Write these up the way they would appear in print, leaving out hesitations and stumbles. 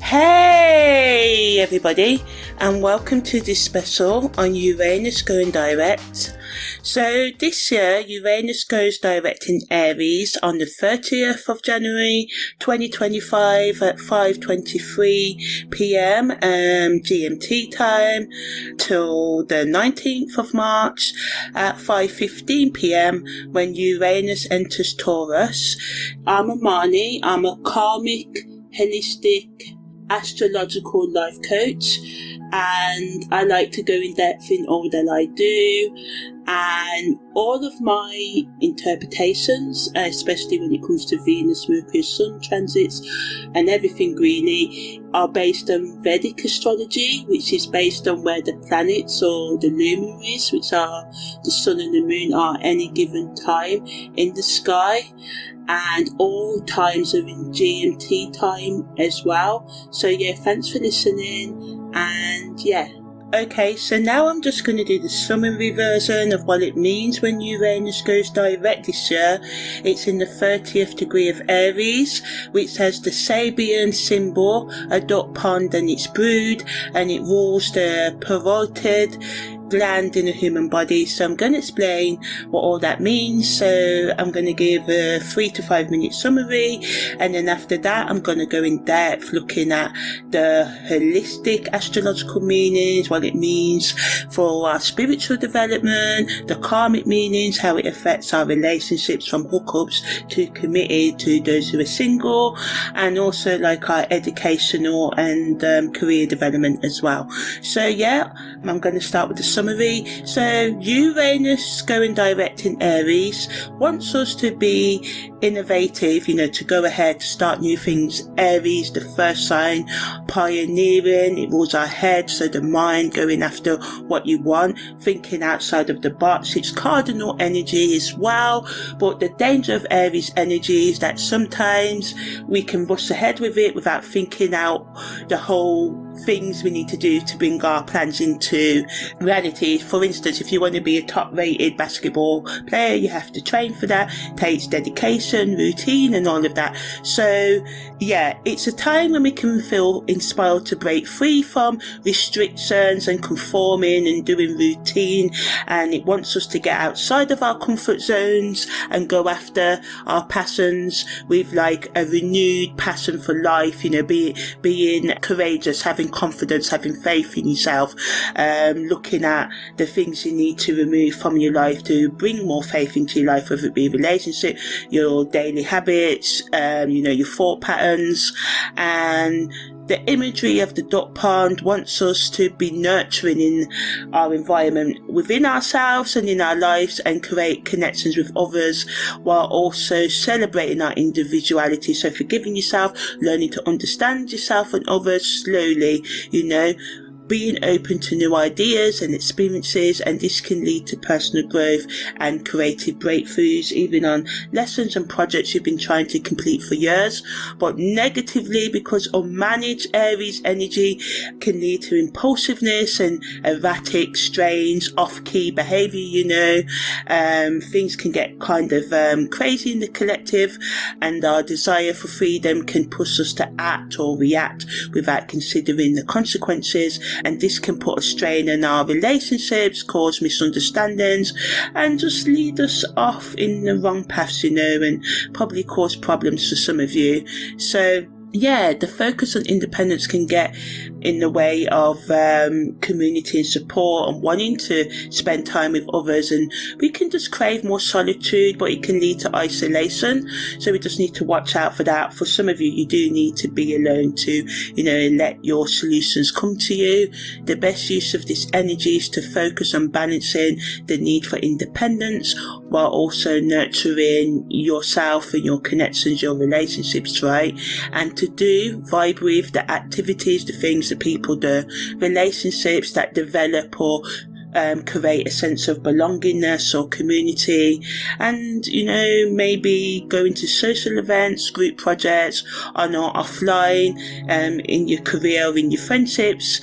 Hey everybody, and welcome to this special on Uranus going direct. So this year Uranus goes direct in Aries on the 30th of January 2025 at 5:23 p.m. GMT time till the 19th of March at 5:15 p.m. when Uranus enters Taurus. I'm Amani. I'm a karmic, holistic, astrological life coach, and I like to go in depth in all that I do, and all of my interpretations, especially when it comes to Venus, Mercury, Sun transits and everything really, are based on Vedic astrology, which is based on where the planets or the luminaries, which are the Sun and the Moon, are any given time in the sky. And all times are in GMT time as well. So yeah, thanks for listening, and yeah. Okay, so now I'm just going to do the summary version of what it means when Uranus goes direct this year. It's in the 30th degree of Aries, which has the Sabian symbol, a duck pond and its brood, and it rules the parotid gland in a human body. So I'm going to explain what all that means. So I'm going to give a 3 to 5 minute summary, and then after that I'm going to go in depth looking at the holistic astrological meanings, what it means for our spiritual development, the karmic meanings, how it affects our relationships from hookups to committed, to those who are single, and also like our educational and career development as well. So yeah, I'm going to start with the summary. So Uranus going direct in Aries wants us to be innovative, to go ahead, to start new things. Aries, the first sign, pioneering, it rules our head, so the mind, going after what you want, thinking outside of the box. It's cardinal energy as well, but the danger of Aries energy is that sometimes we can rush ahead with it without thinking out the whole things we need to do to bring our plans into reality. For instance, if you want to be a top rated basketball player, you have to train for that. It takes dedication, routine and all of that. So yeah, it's a time when we can feel inspired to break free from restrictions and conforming and doing routine, and it wants us to get outside of our comfort zones and go after our passions with like a renewed passion for life, being courageous, having confidence, having faith in yourself, looking at the things you need to remove from your life to bring more faith into your life, whether it be a relationship, your daily habits, your thought patterns. And the imagery of the duck pond wants us to be nurturing in our environment, within ourselves and in our lives, and create connections with others while also celebrating our individuality. So forgiving yourself, learning to understand yourself and others slowly, being open to new ideas and experiences, and this can lead to personal growth and creative breakthroughs, even on lessons and projects you've been trying to complete for years. But negatively, because unmanaged Aries energy can lead to impulsiveness and erratic, strange, off-key behaviour, things can get kind of crazy in the collective, and our desire for freedom can push us to act or react without considering the consequences. And this can put a strain on our relationships, cause misunderstandings, and just lead us off in the wrong paths, and probably cause problems for some of you. So yeah, the focus on independence can get in the way of community and support and wanting to spend time with others, and we can just crave more solitude, but it can lead to isolation. So we just need to watch out for that. For some of you, you do need to be alone to let your solutions come to you. The best use of this energy is to focus on balancing the need for independence while also nurturing yourself and your connections, your relationships, right? And to vibe with the activities, the things, the people, the relationships that develop or create a sense of belongingness or community, and maybe going to social events, group projects on or offline, in your career or in your friendships.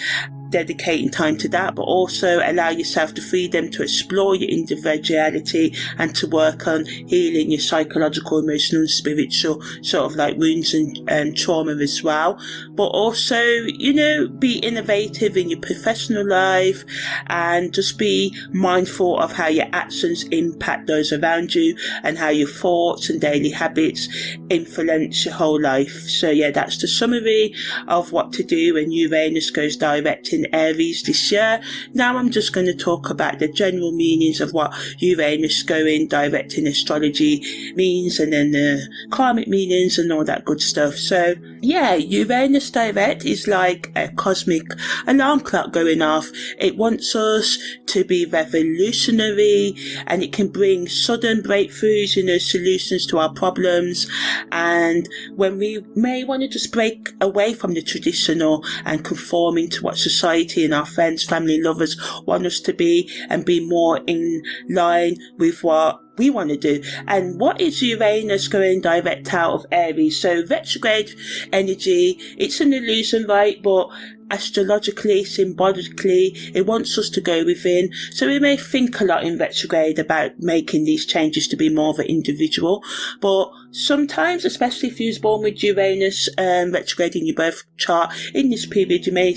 dedicating time to that, but also allow yourself the freedom to explore your individuality and to work on healing your psychological, emotional and spiritual sort of like wounds and trauma as well. But also, you know, be innovative in your professional life and just be mindful of how your actions impact those around you and how your thoughts and daily habits influence your whole life. So yeah, that's the summary of what to do when Uranus goes direct in Aries this year. Now I'm just going to talk about the general meanings of what Uranus going direct in astrology means, and then the karmic meanings and all that good stuff. So yeah, Uranus direct is like a cosmic alarm clock going off. It wants us to be revolutionary, and it can bring sudden breakthroughs, you know, solutions to our problems. And when we may want to just break away from the traditional and conforming to what society and our friends, family, lovers want us to be, and be more in line with what we want to do. And what is Uranus going direct out of Aries? So retrograde energy, it's an illusion, right? But astrologically, symbolically, it wants us to go within. So we may think a lot in retrograde about making these changes to be more of an individual, but sometimes, especially if you're born with Uranus retrograde in your birth chart, in this period you may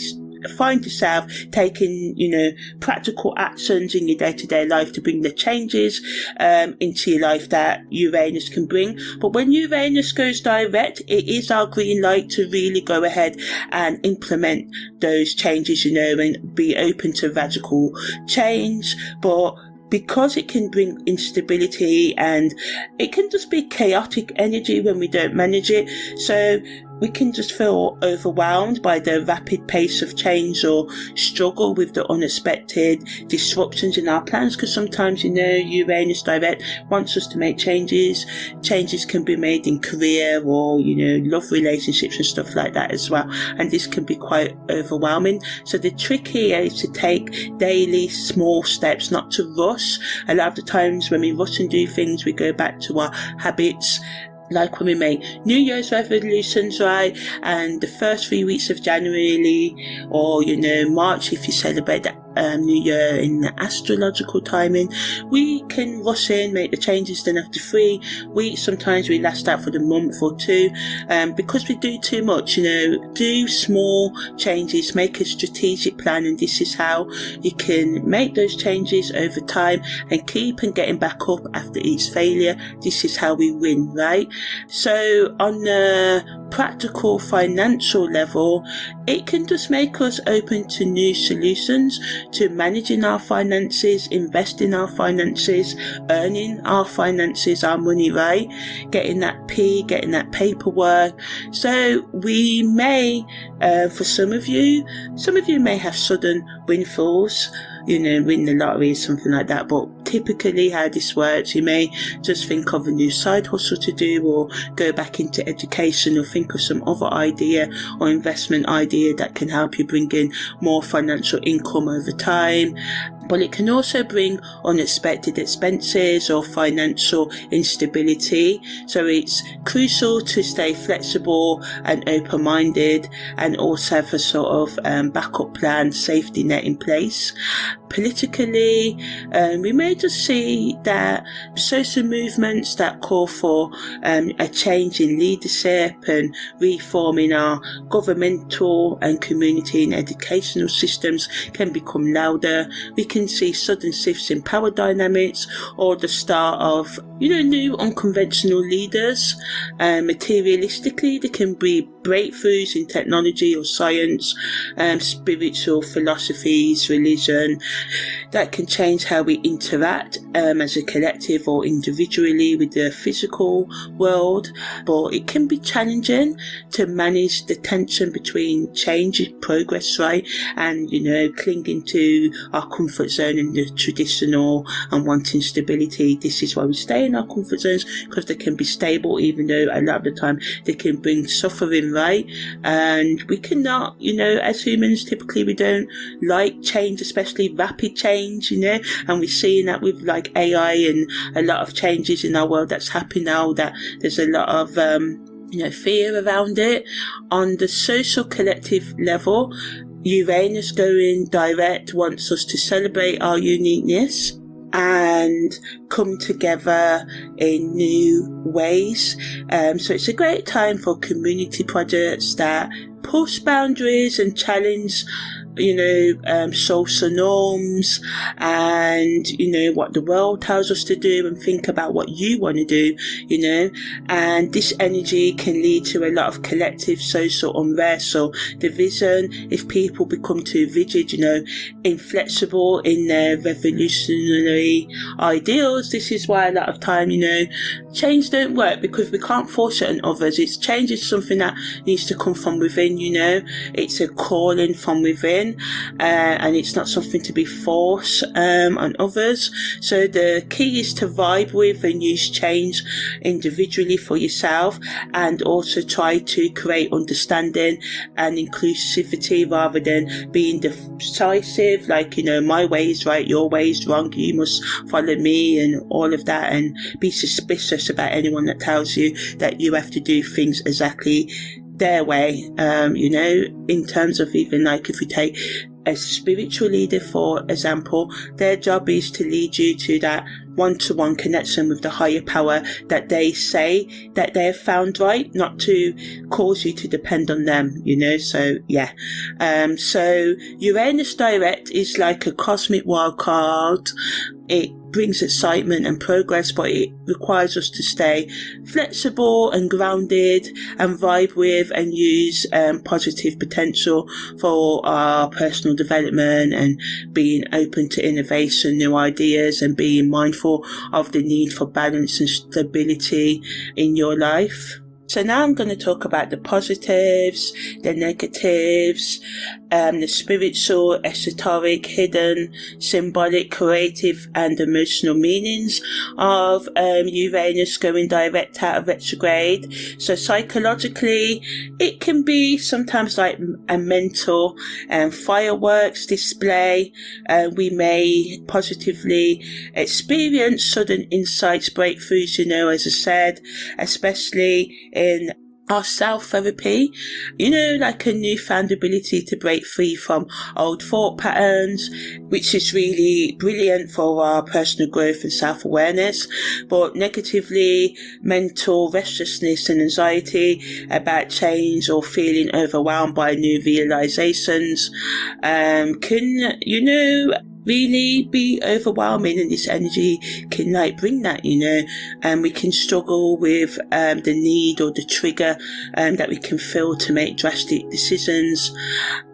find yourself taking, you know, practical actions in your day-to-day life to bring the changes into your life that Uranus can bring. But when Uranus goes direct, it is our green light to really go ahead and implement those changes, you know, and be open to radical change. But because it can bring instability and it can just be chaotic energy when we don't manage it, so we can just feel overwhelmed by the rapid pace of change or struggle with the unexpected disruptions in our plans, because sometimes, you know, Uranus direct wants us to make changes. Changes can be made in career or, you know, love relationships and stuff like that as well, and this can be quite overwhelming. So the trick here is to take daily small steps, not to rush. A lot of the times when we rush and do things, we go back to our habits, like when we make New Year's resolutions, right? And the first 3 weeks of January, or, you know, March, if you celebrate that New Year in the astrological timing, we can rush in, make the changes. Then after 3 weeks, sometimes we last out for the month or two, because we do too much, you know. Do small changes, make a strategic plan, and this is how you can make those changes over time and keep and getting back up after each failure. This is how we win, right? So on the practical financial level, it can just make us open to new solutions, to managing our finances, investing our finances, earning our finances, our money, right? Getting that getting that paperwork. So we may, for some of you may have sudden windfalls, you know, win the lottery or something like that. But typically how this works, you may just think of a new side hustle to do, or go back into education, or think of some other idea or investment idea that can help you bring in more financial income over time. But it can also bring unexpected expenses or financial instability. So it's crucial to stay flexible and open-minded, and also have a sort of backup plan, safety net in place. Politically, we may just see that social movements that call for a change in leadership and reforming our governmental and community and educational systems can become louder. We can see sudden shifts in power dynamics, or the start of, you know, new unconventional leaders. Materialistically, there can be breakthroughs in technology or science, spiritual philosophies, religion, that can change how we interact as a collective or individually with the physical world. But it can be challenging to manage the tension between change and progress, right? And, you know, clinging to our comfort zone and the traditional and wanting stability. This is why we stay in our comfort zones, because they can be stable, even though a lot of the time they can bring suffering, right? And we cannot, you know, as humans, typically we don't like change, especially rapid change, you know, and we're seeing that with like AI and a lot of changes in our world that's happening now, that there's a lot of you know, fear around it. On the social collective level, Uranus going direct wants us to celebrate our uniqueness and come together in new ways. So it's a great time for community projects that push boundaries and challenge social norms and what the world tells us to do, and think about what you want to do, and this energy can lead to a lot of collective social unrest or division if people become too rigid, inflexible in their revolutionary ideals. This is why a lot of time, change don't work, because we can't force it on others. Change is something that needs to come from within, it's a calling from within. And it's not something to be forced on others. So the key is to vibe with and use change individually for yourself, and also try to create understanding and inclusivity rather than being decisive, like, my way is right, your way is wrong, you must follow me and all of that, and be suspicious about anyone that tells you that you have to do things exactly their way. In terms of, even like, if you take a spiritual leader, for example, their job is to lead you to that one-to-one connection with the higher power that they say that they have found right, not to cause you to depend on them, so yeah. So Uranus direct is like a cosmic wild card. It brings excitement and progress, but it requires us to stay flexible and grounded and vibe with and use positive potential for our personal development, and being open to innovation, new ideas, and being mindful of the need for balance and stability in your life. So now I'm going to talk about the positives, the negatives, the spiritual, esoteric, hidden, symbolic, creative and emotional meanings of Uranus going direct out of retrograde. So psychologically, it can be sometimes like a mental fireworks display. We may positively experience sudden insights, breakthroughs, as I said, especially in our self-therapy, like a newfound ability to break free from old thought patterns, which is really brilliant for our personal growth and self-awareness. But negatively, mental restlessness and anxiety about change or feeling overwhelmed by new realizations can, really be overwhelming, and this energy can bring that, and we can struggle with the need or the trigger that we can feel to make drastic decisions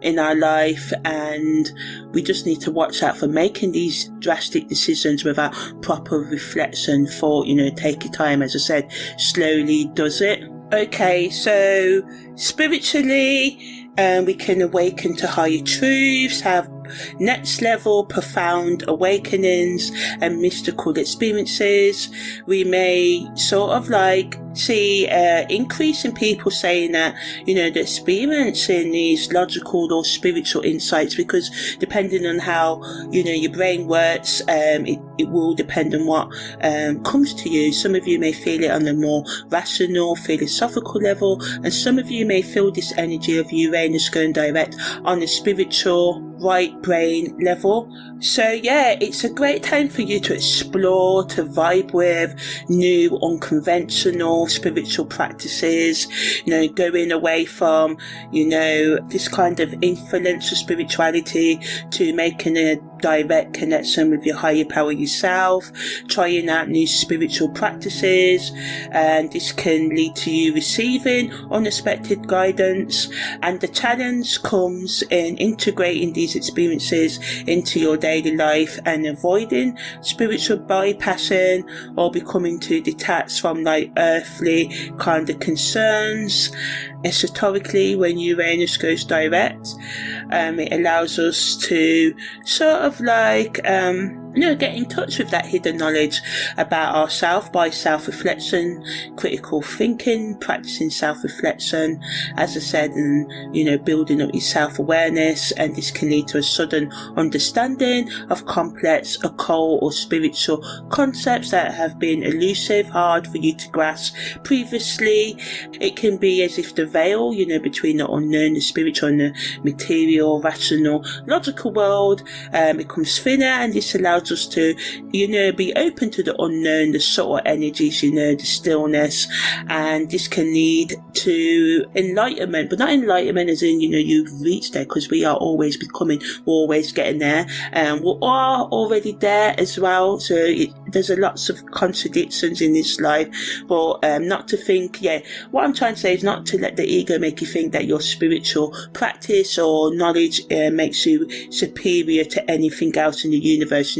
in our life, and we just need to watch out for making these drastic decisions without proper reflection. Thought, take your time, as I said, slowly does it. Okay, so spiritually, we can awaken to higher truths, have next level profound awakenings and mystical experiences. We may sort of see increase in people saying that, they're experiencing these logical or spiritual insights, because depending on how, your brain works, it will depend on what comes to you. Some of you may feel it on a more rational, philosophical level, and some of you may feel this energy of Uranus going direct on a spiritual, right brain level. So yeah, it's a great time for you to explore, to vibe with new unconventional spiritual practices, going away from, this kind of influence of spirituality to making a direct connection with your higher power yourself, trying out new spiritual practices, and this can lead to you receiving unexpected guidance. And the challenge comes in integrating these experiences into your daily life and avoiding spiritual bypassing or becoming too detached from earthly kind of concerns. Esoterically, when Uranus goes direct, it allows us to sort of get in touch with that hidden knowledge about ourselves by self-reflection, critical thinking, practicing self-reflection, as I said, and building up your self-awareness. And this can lead to a sudden understanding of complex occult or spiritual concepts that have been elusive, hard for you to grasp previously. It can be as if the veil, between the unknown, the spiritual, and the material, rational, logical world becomes thinner, and this allows us to, be open to the unknown, the subtle energies, the stillness, and this can lead to enlightenment, but not enlightenment as in, you've reached there, because we are always becoming, we're always getting there, and we are already there as well, so there's a lots of contradictions in this life, but not to think, what I'm trying to say is not to let the ego make you think that your spiritual practice or knowledge makes you superior to anything else in the universe,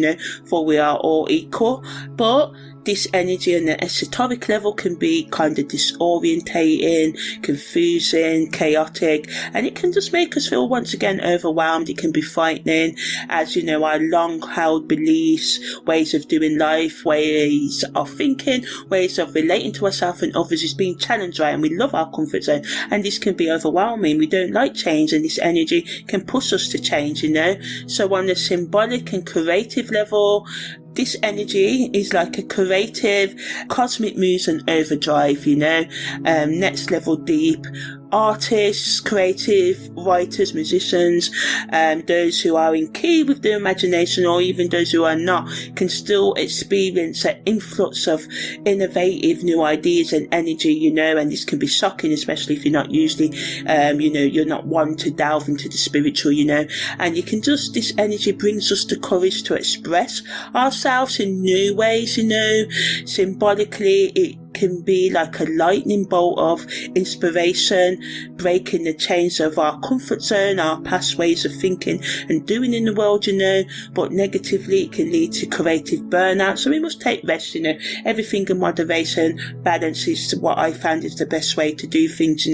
for we are all equal. But this energy on the esoteric level can be kind of disorientating, confusing, chaotic, and it can just make us feel once again overwhelmed. It can be frightening as, our long-held beliefs, ways of doing life, ways of thinking, ways of relating to ourselves and others is being challenged, right? And we love our comfort zone, and this can be overwhelming. We don't like change, and this energy can push us to change, So on the symbolic and creative level, this energy is like a creative cosmic muse and overdrive, next level deep. Artists, creative writers, musicians, those who are in key with their imagination, or even those who are not, can still experience an influx of innovative new ideas and energy, and this can be shocking, especially if you're not usually, you're not one to delve into the spiritual, and you can just, this energy brings us the courage to express ourselves in new ways, symbolically it can be like a lightning bolt of inspiration, breaking the chains of our comfort zone, our past ways of thinking and doing in the world, but negatively it can lead to creative burnout. So we must take rest, everything in moderation. Balance is what I found is the best way to do things,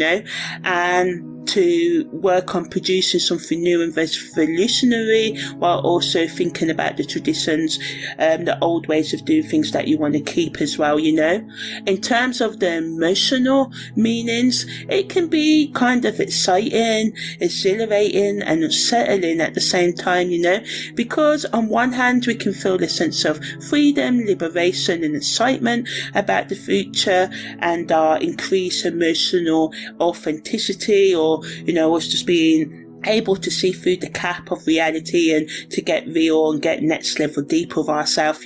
and to work on producing something new and revolutionary, while also thinking about the traditions, the old ways of doing things that you want to keep as well, In terms of the emotional meanings, it can be kind of exciting, exhilarating and unsettling at the same time, because on one hand we can feel a sense of freedom, liberation and excitement about the future and our increased emotional authenticity, or us just being able to see through the cap of reality and to get real and get next level deep with ourselves,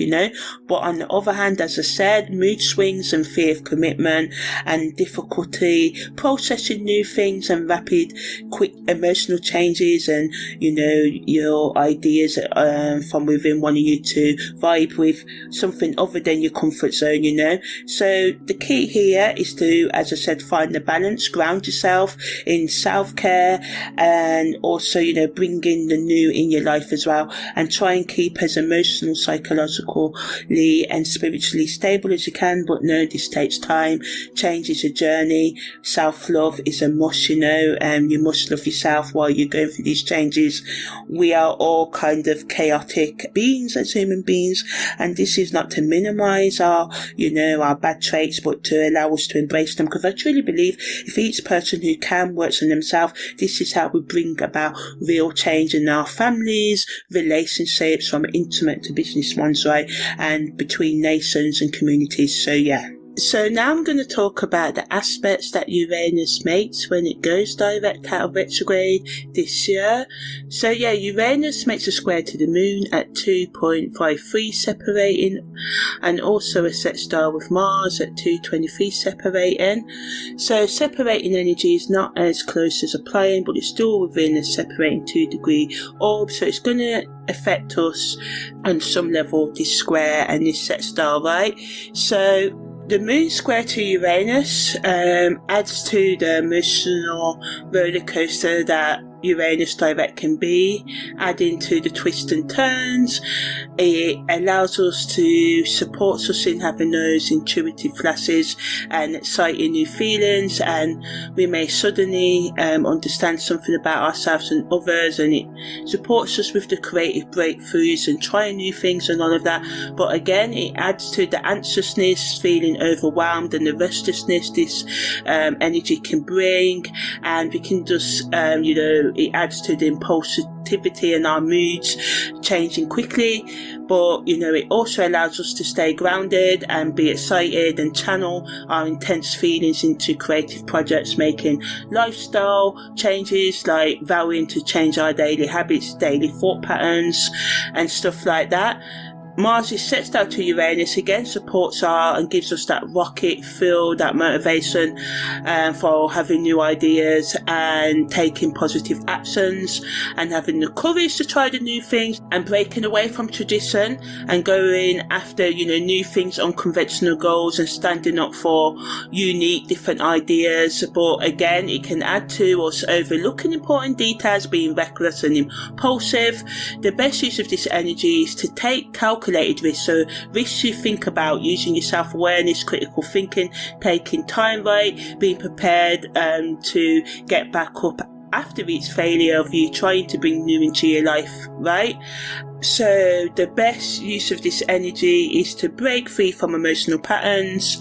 But on the other hand, as I said, mood swings and fear of commitment and difficulty processing new things and rapid, quick emotional changes and, your ideas from within wanting you to vibe with something other than your comfort zone, So the key here is to, as I said, find the balance, ground yourself in self-care, and also, bring in the new in your life as well, and try and keep as emotional, psychologically and spiritually stable as you can. But no, this takes time. Change is a journey. Self-love is a must, and you must love yourself while you're going through these changes. We are all kind of chaotic beings as human beings, and this is not to minimize our, our bad traits, but to allow us to embrace them, because I truly believe if each person who can works on themselves, this is how we bring about real change in our families, relationships, from intimate to business ones, right, and between nations and communities. So now I'm going to talk about the aspects that Uranus makes when it goes direct out of retrograde this year. So Uranus makes a square to the moon at 2.53 separating, and also a set star with Mars at 2.23 separating. So separating energy is not as close as applying, but it's still within a separating 2-degree orb, so it's going to affect us on some level, this square and this set star, right? So the moon square to Uranus adds to the emotional roller coaster that Uranus direct can be, adding to the twists and turns. It allows us to support us in having those intuitive flashes and exciting new feelings, and we may suddenly understand something about ourselves and others, and it supports us with the creative breakthroughs and trying new things and all of that. But again, it adds to the anxiousness, feeling overwhelmed, and the restlessness this energy can bring, and we can just it adds to the impulsivity and our moods changing quickly. But it also allows us to stay grounded and be excited and channel our intense feelings into creative projects, making lifestyle changes like vowing to change our daily habits, daily thought patterns and stuff like that. Mars is sextile out to Uranus, again supports our and gives us that rocket feel, that motivation for having new ideas and taking positive actions and having the courage to try the new things and breaking away from tradition and going after new things, unconventional goals, and standing up for unique different ideas. But again, it can add to us overlooking important details, being reckless and impulsive. The best use of this energy is to take calculated risks, so risks you think about, using your self-awareness, critical thinking, taking time right, being prepared to get back up after each failure of you trying to bring new into your life, right? So the best use of this energy is to break free from emotional patterns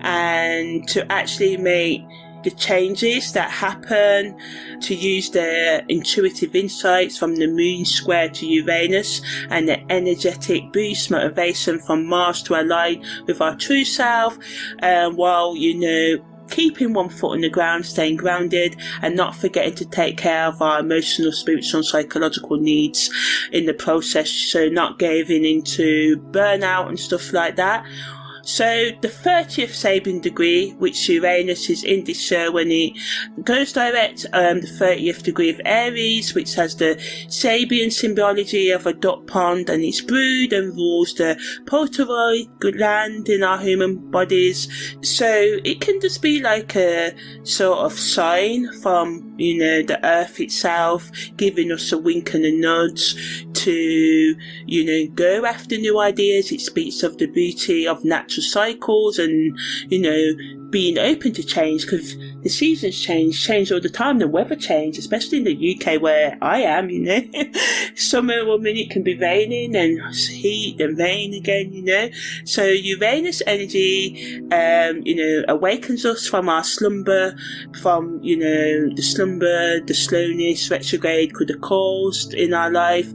and to actually make the changes that happen, to use the intuitive insights from the moon square to Uranus and the energetic boost motivation from Mars to align with our true self, while keeping one foot on the ground, staying grounded, and not forgetting to take care of our emotional, spiritual and psychological needs in the process, so not giving into burnout and stuff like that. So the 30th Sabian degree, which Uranus is in this year when it goes direct, the 30th degree of Aries, which has the Sabian symbology of a duck pond, and it's brewed and rules the polaroid gland in our human bodies. So it can just be like a sort of sign from the earth itself, giving us a wink and a nudge to go after new ideas. It speaks of the beauty of natural cycles and being open to change, because the seasons change all the time. The weather changes, especially in the UK where I am. Summer 1 minute can be raining and heat and rain again. So Uranus energy awakens us from our slumber, from the slumber, the slowness retrograde could have caused in our life,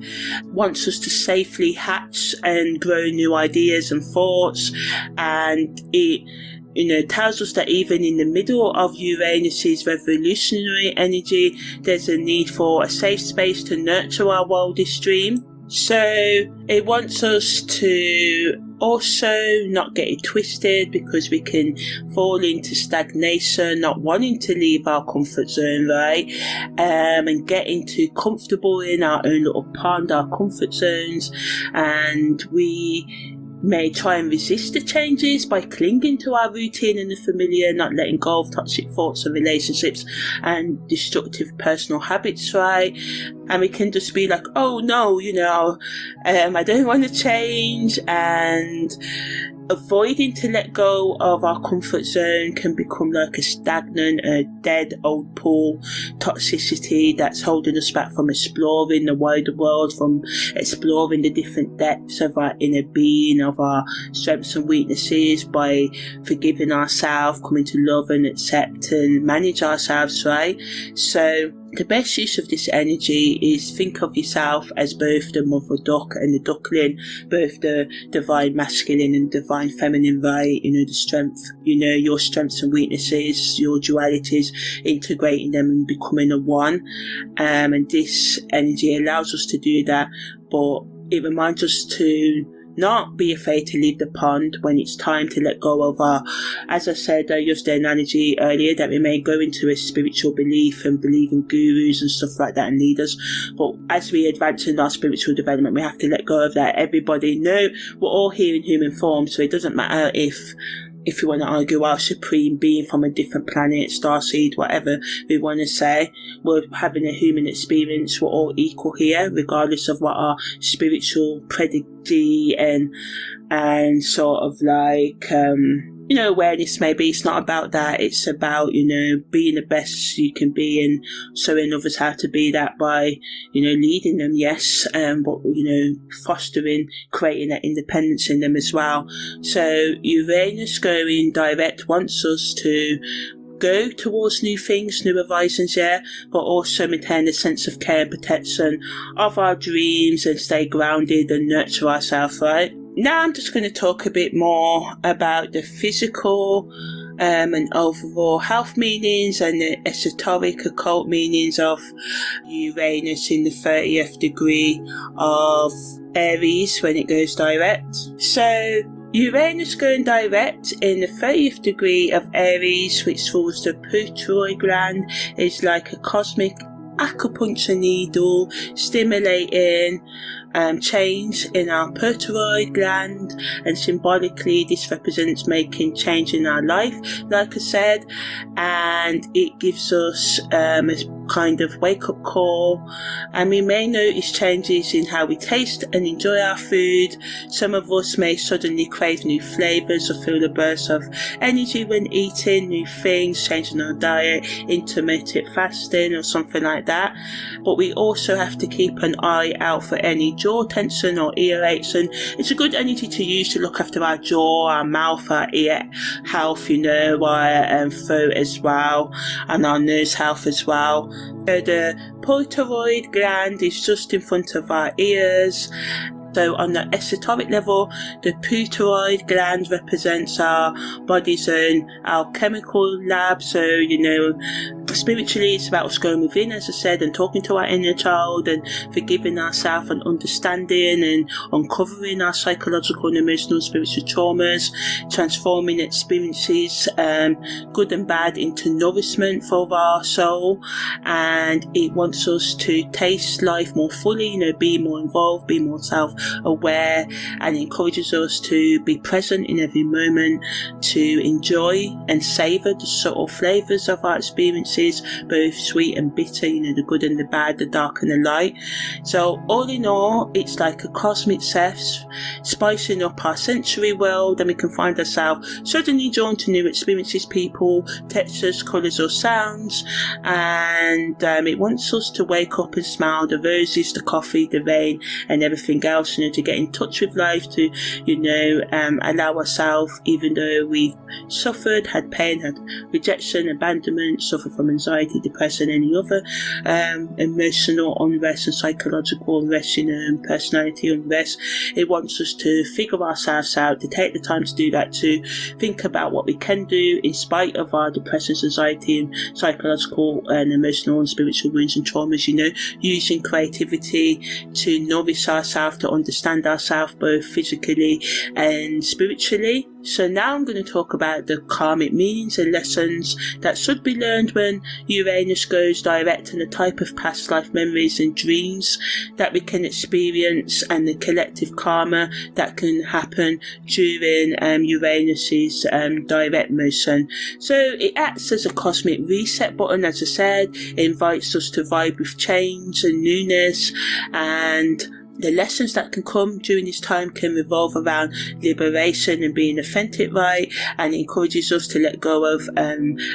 wants us to safely hatch and grow new ideas and thoughts. And it tells us that even in the middle of Uranus's revolutionary energy, there's a need for a safe space to nurture our wildest dream. So it wants us to also not get it twisted, because we can fall into stagnation, not wanting to leave our comfort zone, right? And getting too comfortable in our own little pond, our comfort zones, and we may try and resist the changes by clinging to our routine and the familiar, not letting go of toxic thoughts and relationships and destructive personal habits, right? And we can just be like, oh no, I don't want to change, and avoiding to let go of our comfort zone can become like a stagnant, a dead old pool toxicity that's holding us back from exploring the wider world, from exploring the different depths of our inner being, of our strengths and weaknesses, by forgiving ourselves, coming to love and accept and manage ourselves, right? So the best use of this energy is think of yourself as both the mother duck and the duckling, both the divine masculine and divine feminine, right? The strength, your strengths and weaknesses, your dualities, integrating them and becoming a one. And this energy allows us to do that, but it reminds us to not be afraid to leave the pond when it's time to let go of our, as I said, I used the analogy earlier that we may go into a spiritual belief and believe in gurus and stuff like that and leaders, but as we advance in our spiritual development, we have to let go of that. Everybody, we're all here in human form, so it doesn't matter if if you want to argue our supreme being from a different planet, starseed, whatever we want to say, we're having a human experience. We're all equal here, regardless of what our spiritual predictee and sort of like awareness maybe. It's not about that. It's about being the best you can be and showing others how to be that by leading them, yes, but fostering, creating that independence in them as well. So Uranus going direct wants us to go towards new things, new horizons, yeah, but also maintain a sense of care and protection of our dreams and stay grounded and nurture ourselves, right? Now I'm just going to talk a bit more about the physical and overall health meanings and the esoteric occult meanings of Uranus in the 30th degree of Aries when it goes direct. So Uranus going direct in the 30th degree of Aries, which rules the pituitary gland, is like a cosmic acupuncture needle stimulating change in our pituitary gland, and symbolically this represents making change in our life, like I said, and it gives us a kind of wake-up call, and we may notice changes in how we taste and enjoy our food. Some of us may suddenly crave new flavours or feel a burst of energy when eating new things, changing our diet, intermittent fasting or something like that. But we also have to keep an eye out for any jaw tension or ear aches, and it's a good energy to use to look after our jaw, our mouth, our ear health, our throat as well, and our nose health as well. So the pituitary gland is just in front of our ears. So on the esoteric level, the pituitary gland represents our body's own alchemical lab. So, spiritually it's about us going within, as I said, and talking to our inner child and forgiving ourselves and understanding and uncovering our psychological and emotional spiritual traumas, transforming experiences, good and bad, into nourishment for our soul. And it wants us to taste life more fully, be more involved, be more self-aware, and encourages us to be present in every moment, to enjoy and savour the subtle flavours of our experiences, both sweet and bitter, the good and the bad, the dark and the light. So all in all, it's like a cosmic chef spicing up our sensory world, and we can find ourselves suddenly drawn to new experiences, people, textures, colours or sounds, and it wants us to wake up and smell the roses, the coffee, the rain and everything else, to get in touch with life, to allow ourselves, even though we've suffered, had pain, had rejection, abandonment, suffer from anxiety, depression, any other emotional unrest and psychological unrest, and personality unrest. It wants us to figure ourselves out, to take the time to do that, to think about what we can do in spite of our depression, anxiety and psychological and emotional and spiritual wounds and traumas, using creativity to nourish ourselves, to understand ourselves both physically and spiritually. So now I'm going to talk about the karmic meanings and lessons that should be learned when Uranus goes direct, and the type of past life memories and dreams that we can experience, and the collective karma that can happen during Uranus's direct motion. So it acts as a cosmic reset button, as I said. It invites us to vibe with change and newness, and the lessons that can come during this time can revolve around liberation and being authentic, right? And it encourages us to let go of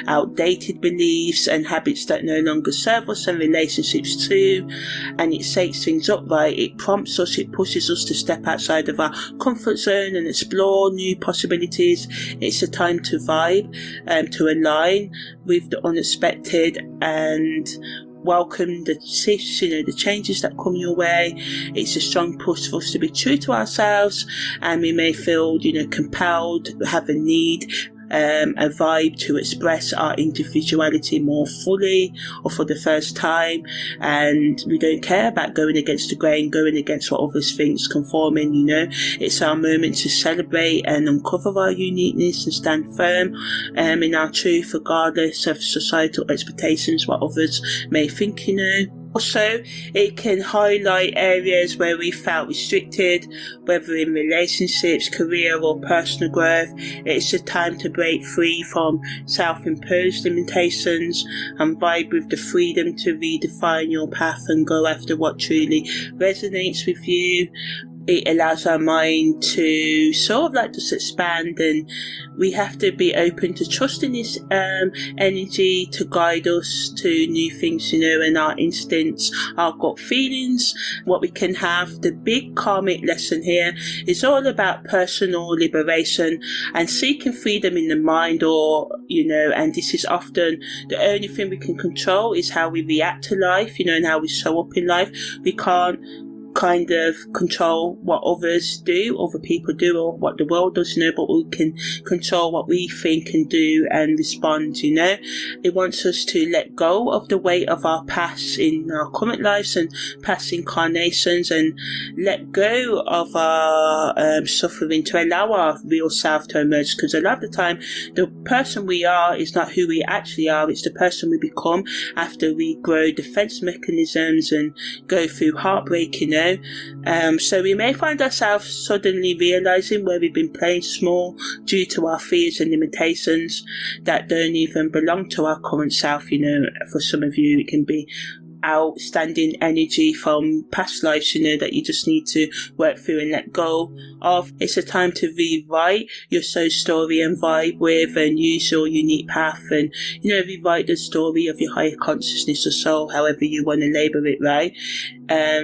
outdated beliefs and habits that no longer serve us, and relationships too. And it shakes things up, right? It prompts us, it pushes us to step outside of our comfort zone and explore new possibilities. It's a time to vibe, to align with the unexpected, and welcome the shifts, the changes that come your way. It's a strong push for us to be true to ourselves, and we may feel, compelled, have a need, a vibe to express our individuality more fully or for the first time, and we don't care about going against the grain, going against what others think, conforming. It's our moment to celebrate and uncover our uniqueness and stand firm in our truth, regardless of societal expectations, what others may think. Also, it can highlight areas where we felt restricted, whether in relationships, career or personal growth. It's a time to break free from self-imposed limitations and vibe with the freedom to redefine your path and go after what truly resonates with you. It allows our mind to sort of like just expand, and we have to be open to trusting this energy to guide us to new things, and our instincts, our gut feelings, what we can have. The big karmic lesson here is all about personal liberation and seeking freedom in the mind, and this is often the only thing we can control is how we react to life, and how we show up in life. We can't kind of control what others do, other people do, or what the world does, but we can control what we think and do and respond. It wants us to let go of the weight of our past in our current lives and past incarnations, and let go of our suffering to allow our real self to emerge, because a lot of the time the person we are is not who we actually are. It's the person we become after we grow defense mechanisms and go through heartbreak. So we may find ourselves suddenly realizing where we've been playing small due to our fears and limitations that don't even belong to our current self. For some of you, it can be outstanding energy from past lives, that you just need to work through and let go of. It's a time to rewrite your soul story and vibe with and use your unique path, and rewrite the story of your higher consciousness or soul, however you want to label it, right?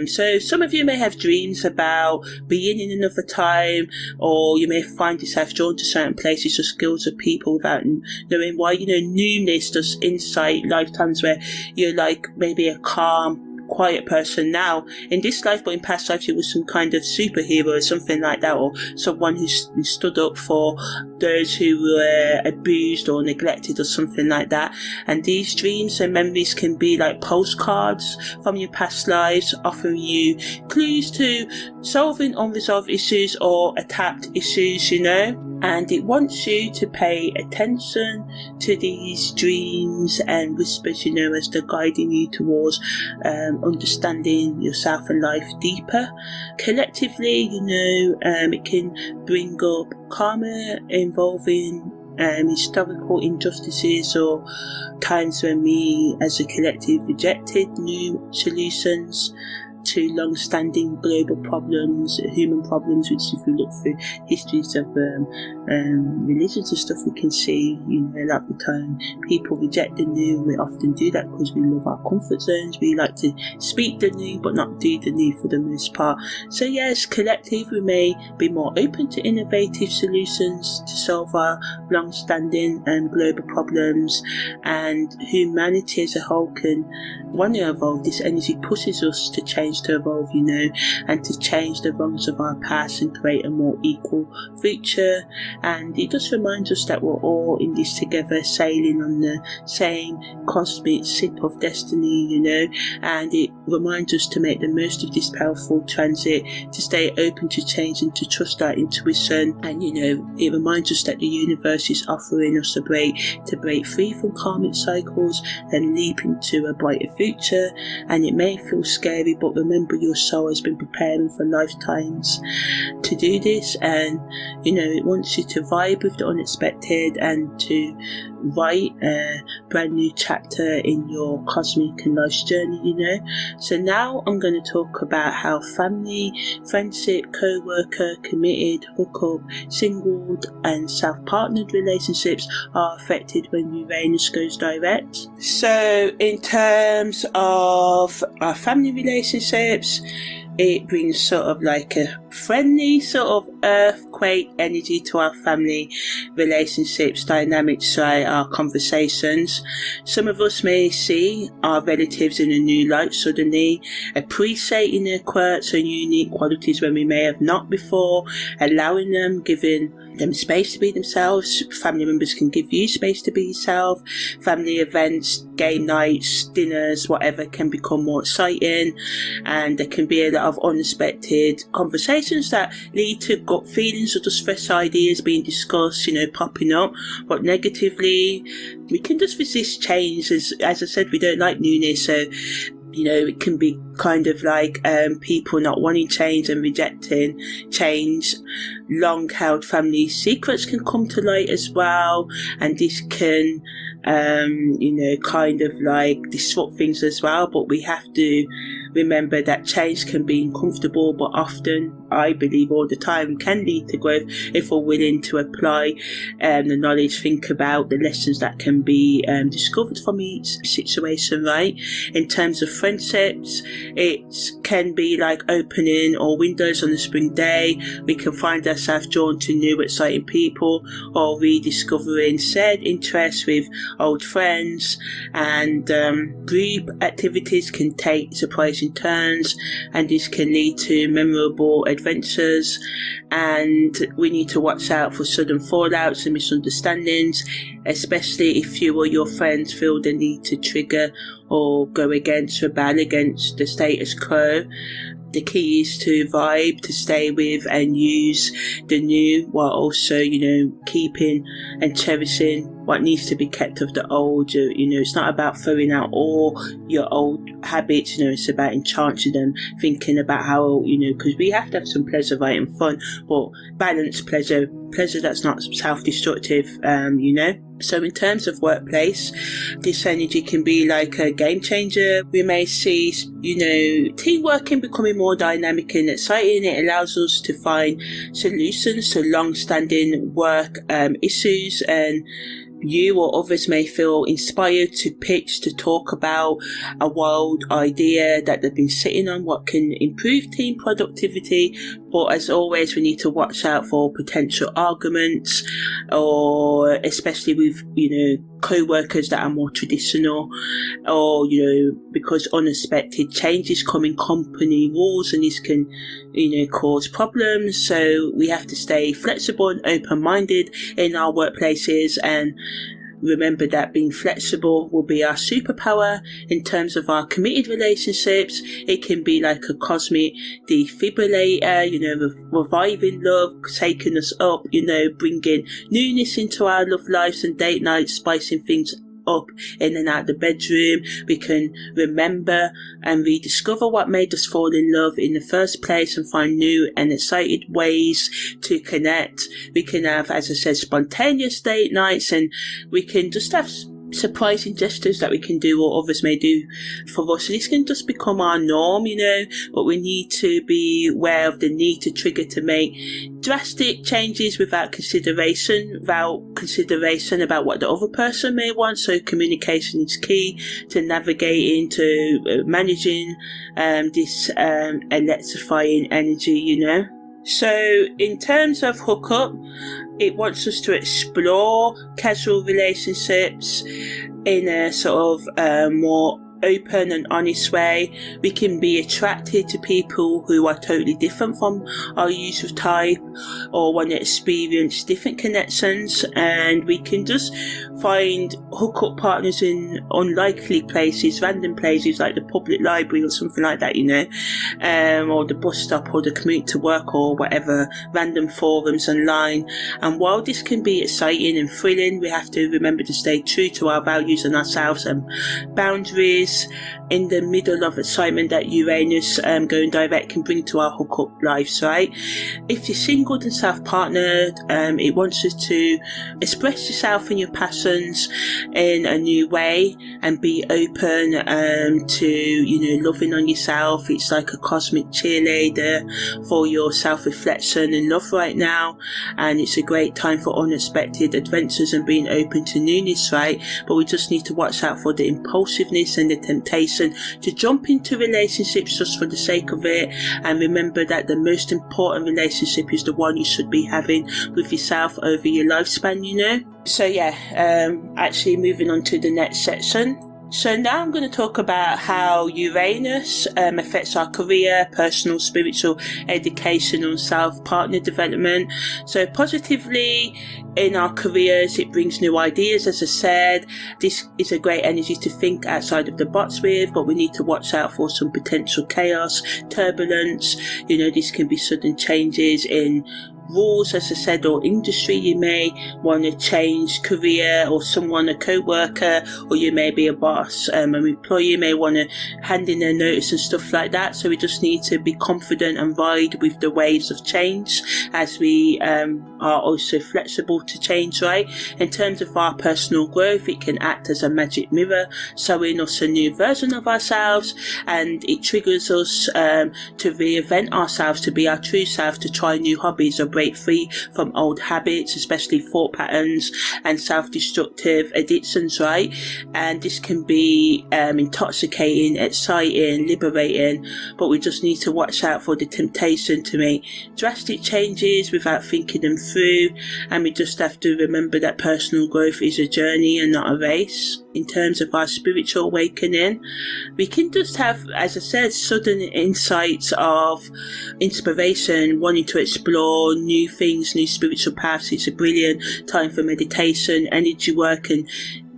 So some of you may have dreams about being in another time, or you may find yourself drawn to certain places or skills of people without knowing why. Newness does insight lifetimes where you're like maybe a calm, quiet person now in this life, but in past lives you were some kind of superhero or something like that, or someone who stood up for those who were abused or neglected or something like that. And these dreams and memories can be like postcards from your past lives, offering you clues to solving unresolved issues or attacked issues, and it wants you to pay attention to these dreams and whispers, as they're guiding you towards understanding yourself and life deeper. Collectively, it can bring up karma involving historical injustices or times when we as a collective rejected new solutions to long-standing global problems, human problems, which if we look through histories of religions and stuff, we can see, a lot of the time people reject the new. We often do that because we love our comfort zones. We like to speak the new but not do the new for the most part. So yes, collective, we may be more open to innovative solutions to solve our long-standing global problems, and humanity as a whole can want to evolve. This energy pushes us to change, to evolve, and to change the wrongs of our past and create a more equal future. And it just reminds us that we're all in this together, sailing on the same cosmic ship of destiny, and it reminds us to make the most of this powerful transit, to stay open to change and to trust our intuition. And it reminds us that the universe is offering us a break to break free from karmic cycles and leap into a brighter future. And it may feel scary, but remember, your soul has been preparing for lifetimes to do this, and it wants you to vibe with the unexpected and to write a brand new chapter in your cosmic and life's journey. So now I'm going to talk about how family, friendship, co-worker, committed, hookup, singled and self-partnered relationships are affected when Uranus goes direct. So in terms of our family relationships, it brings sort of like a friendly sort of earthquake energy to our family relationships dynamics, right? Our conversations. Some of us may see our relatives in a new light suddenly, appreciating their quirks and unique qualities when we may have not before, allowing them, giving them space to be themselves. Family members can give you space to be yourself. Family events, game nights, dinners, whatever can become more exciting, and there can be a lot of unexpected conversations that lead to gut feelings or just fresh ideas being discussed, popping up. But negatively, we can just resist change. As I said, we don't like newness, so You know, it can be kind of like people not wanting change and rejecting change. Long-held family secrets can come to light as well, and this can, you know, kind of like disrupt things as well. But we have to remember that change can be uncomfortable, but often, I believe all the time, can lead to growth if we're willing to apply the knowledge, think about the lessons that can be discovered from each situation, right? In terms of friendships, it can be like opening all windows on a spring day. We can find ourselves drawn to new exciting people, or rediscovering shared interests with old friends, and group activities can take surprising turns, and this can lead to memorable adventures. And we need to watch out for sudden fallouts and misunderstandings, especially if you or your friends feel the need to trigger or go against, rebel against the status quo. The key is to vibe, to stay with and use the new, while also, you know, keeping and cherishing what needs to be kept of the old. You know, it's not about throwing out all your old habits, you know, it's about enchanting them, thinking about how, you know, because we have to have some pleasure, right, and fun, but balanced pleasure that's not self-destructive, you know. So in terms of workplace, this energy can be like a game changer. We may see, you know, team working becoming more dynamic and exciting. It allows us to find solutions to long-standing work issues, and you or others may feel inspired to pitch, to talk about a wild idea that they've been sitting on, what can improve team productivity. But as always, we need to watch out for potential arguments, or especially with, you know, co-workers that are more traditional, or, you know, because unexpected changes come in company rules, and this can, you know, cause problems. So we have to stay flexible and open-minded in our workplaces, and remember that being flexible will be our superpower. In terms of our committed relationships, it can be like a cosmic defibrillator, you know, reviving love, taking us up, you know, bringing newness into our love lives and date nights, spicing things up in and out the bedroom. We can remember and rediscover what made us fall in love in the first place, and find new and excited ways to connect. We can have, as I said, spontaneous date nights, and we can just have surprising gestures that we can do or others may do for us. So this can just become our norm, you know, but we need to be aware of the need to trigger to make drastic changes without consideration about what the other person may want. So communication is key to navigating, to managing this electrifying energy, you know. So in terms of hookup, it wants us to explore casual relationships in a sort of more open and honest way. We can be attracted to people who are totally different from our usual type, or want to experience different connections, and we can just find hookup partners in unlikely places, random places like the public library or something like that, you know, or the bus stop, or the commute to work, or whatever, random forums online. And while this can be exciting and thrilling, we have to remember to stay true to our values and ourselves and boundaries. In the middle of excitement that Uranus going direct can bring to our hookup lives, right? If you're single and self-partnered, it wants us to express yourself and your passions in a new way, and be open to, you know, loving on yourself. It's like a cosmic cheerleader for your self-reflection and love right now, and it's a great time for unexpected adventures and being open to newness, right? But we just need to watch out for the impulsiveness and the temptation to jump into relationships just for the sake of it, and remember that the most important relationship is the one you should be having with yourself over your lifespan, you know. So yeah, actually moving on to the next section. So now I'm going to talk about how Uranus affects our career, personal, spiritual, educational, self-partner development. So positively in our careers, it brings new ideas, as I said. This is a great energy to think outside of the box with, but we need to watch out for some potential chaos, turbulence. You know, this can be sudden changes in rules, as I said, or industry. You may want to change career, or someone, a co-worker, or you may be a boss, an employee may want to hand in their notice and stuff like that. So we just need to be confident and ride with the waves of change, as we are also flexible to change, right? In terms of our personal growth, it can act as a magic mirror, showing us a new version of ourselves, and it triggers us to reinvent ourselves, to be our true self, to try new hobbies or break free from old habits, especially thought patterns and self-destructive addictions, right? And this can be intoxicating, exciting, liberating, but we just need to watch out for the temptation to make drastic changes without thinking them through. And we just have to remember that personal growth is a journey and not a race. In terms of our spiritual awakening, we can just have, as I said, sudden insights of inspiration, wanting to explore new things, new spiritual paths. It's a brilliant time for meditation, energy work, and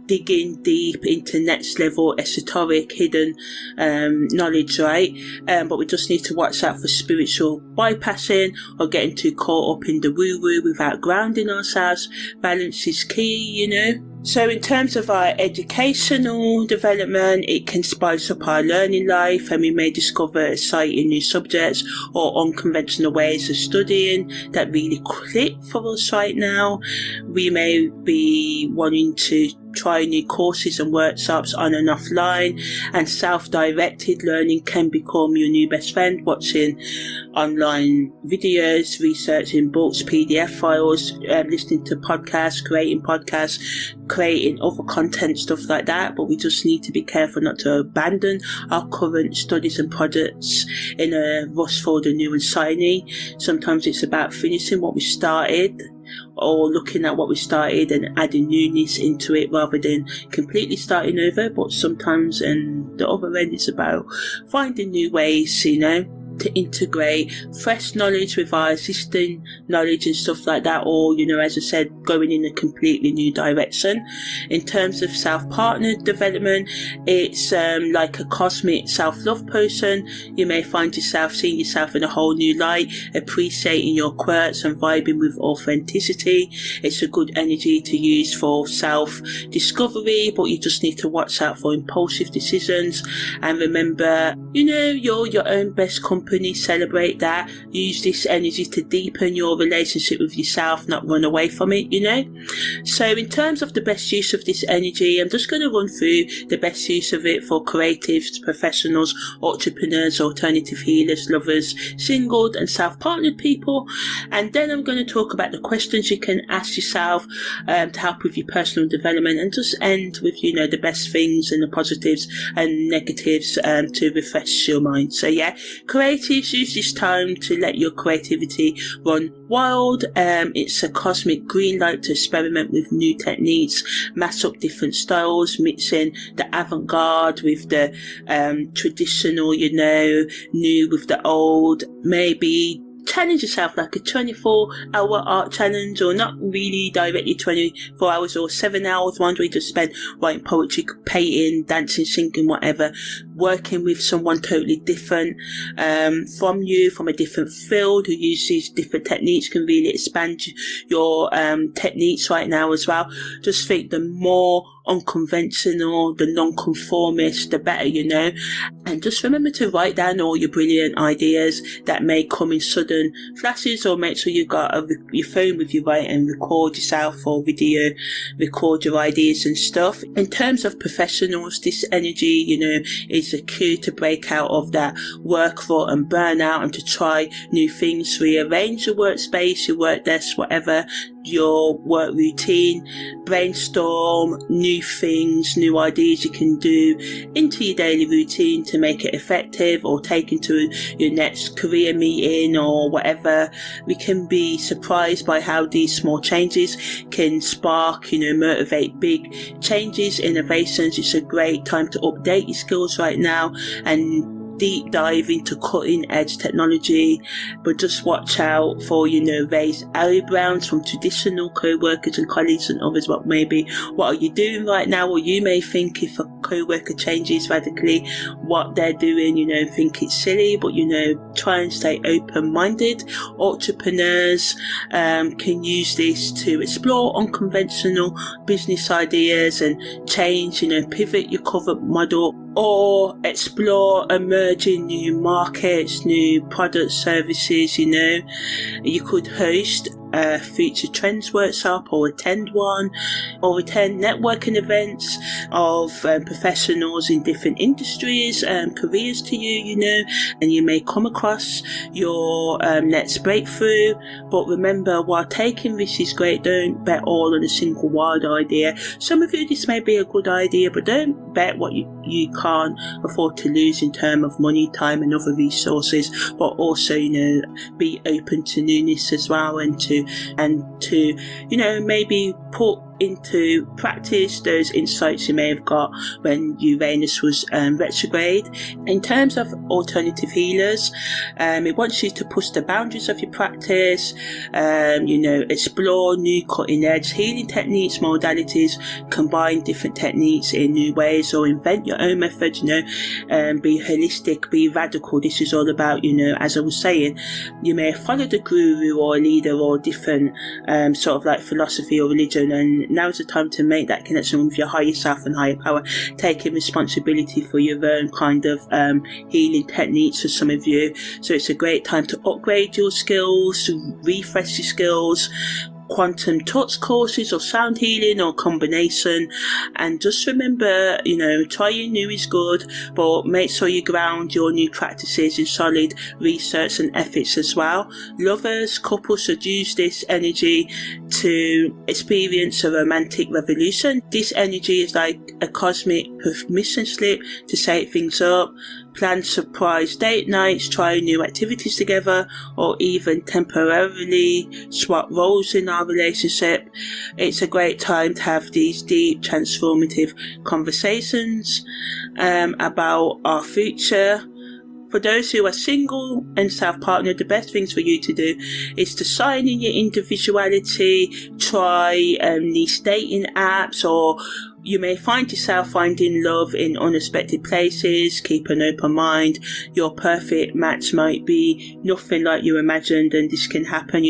digging deep into next level esoteric hidden knowledge, right? But we just need to watch out for spiritual bypassing or getting too caught up in the woo-woo without grounding ourselves. Balance is key, you know. So in terms of our educational development, it can spice up our learning life, and we may discover exciting new subjects or unconventional ways of studying that really click for us right now. We may be wanting to try new courses and workshops on and offline, and self-directed learning can become your new best friend. Watching online videos, researching books, PDF files, listening to podcasts, creating other content, stuff like that. But we just need to be careful not to abandon our current studies and projects in a rush for the new and shiny. Sometimes it's about finishing what we started, or looking at what we started and adding newness into it rather than completely starting over. But sometimes, and the other end, it's about finding new ways, you know, to integrate fresh knowledge with our existing knowledge and stuff like that, or, you know, as I said, going in a completely new direction. In terms of self-partner development, it's like a cosmic self-love potion. You may find yourself seeing yourself in a whole new light, appreciating your quirks and vibing with authenticity. It's a good energy to use for self-discovery, but you just need to watch out for impulsive decisions. And remember, you know, you're your own best company. Celebrate that. Use this energy to deepen your relationship with yourself, not run away from it, you know. So in terms of the best use of this energy, I'm just going to run through the best use of it for creatives, professionals, entrepreneurs, alternative healers, lovers, singled and self-partnered people. And then I'm going to talk about the questions you can ask yourself to help with your personal development, and just end with, you know, the best things and the positives and negatives to refresh your mind. So yeah, creatives, use this time to let your creativity run wild. It's a cosmic green light to experiment with new techniques, mass up different styles, mixing the avant-garde with the traditional, you know, new with the old. Maybe challenge yourself, like a 24-hour art challenge, or not really directly 24 hours or 7 hours, one where you just spend writing poetry, painting, dancing, singing, whatever, working with someone totally different from you, from a different field, who uses different techniques, can really expand your techniques right now as well. Just think the more unconventional, the non-conformist, the better, you know. And just remember to write down all your brilliant ideas that may come in sudden flashes, or make sure you've got your phone with you, right, and record yourself or video record your ideas and stuff. In terms of professionals, this energy, you know, is a cue to break out of that work rut and burnout, and to try new things, rearrange your workspace, your work desk, whatever, your work routine, brainstorm new things, new ideas you can do into your daily routine to make it effective, or take into your next career meeting or whatever. We can be surprised by how these small changes can spark, you know, motivate big changes, innovations. It's a great time to update your skills right now and deep dive into cutting edge technology. But just watch out for, you know, raised eyebrows from traditional co-workers and colleagues and others. What are you doing right now? Or you may think, if a co-worker changes radically what they're doing, think it's silly, but try and stay open-minded. Entrepreneurs can use this to explore unconventional business ideas and change, pivot your current model, or explore emerging new markets, new product services. You could host a future trends workshop, or attend one, or attend networking events of professionals in different industries, careers to you, and you may come across your next breakthrough. But remember, while taking risks is great, don't bet all on a single wild idea. Some of you, this may be a good idea, but don't bet what you can't afford to lose in terms of money, time and other resources. But also, be open to newness as well, and to maybe put into practice those insights you may have got when Uranus was retrograde. In terms of alternative healers, it wants you to push the boundaries of your practice, explore new cutting edge healing techniques, modalities, combine different techniques in new ways, or invent your own method, be holistic, be radical. This is all about, as I was saying, you may follow the guru or a leader or different sort of like philosophy or religion, and now is the time to make that connection with your higher self and higher power, taking responsibility for your own kind of healing techniques for some of you. So it's a great time to upgrade your skills, to refresh your skills, quantum touch courses or sound healing or combination. And just remember, trying new is good, but make sure you ground your new practices in solid research and ethics as well. Lovers, couples should use this energy to experience a romantic revolution. This energy is like a cosmic permission slip to shake things up, plan surprise date nights, try new activities together, or even temporarily swap roles in our relationship. It's a great time to have these deep, transformative conversations about our future. For those who are single and self-partnered, the best things for you to do is to sign in your individuality, try these dating apps, or you may find yourself finding love in unexpected places. Keep an open mind. Your perfect match might be nothing like you imagined, and this can happen,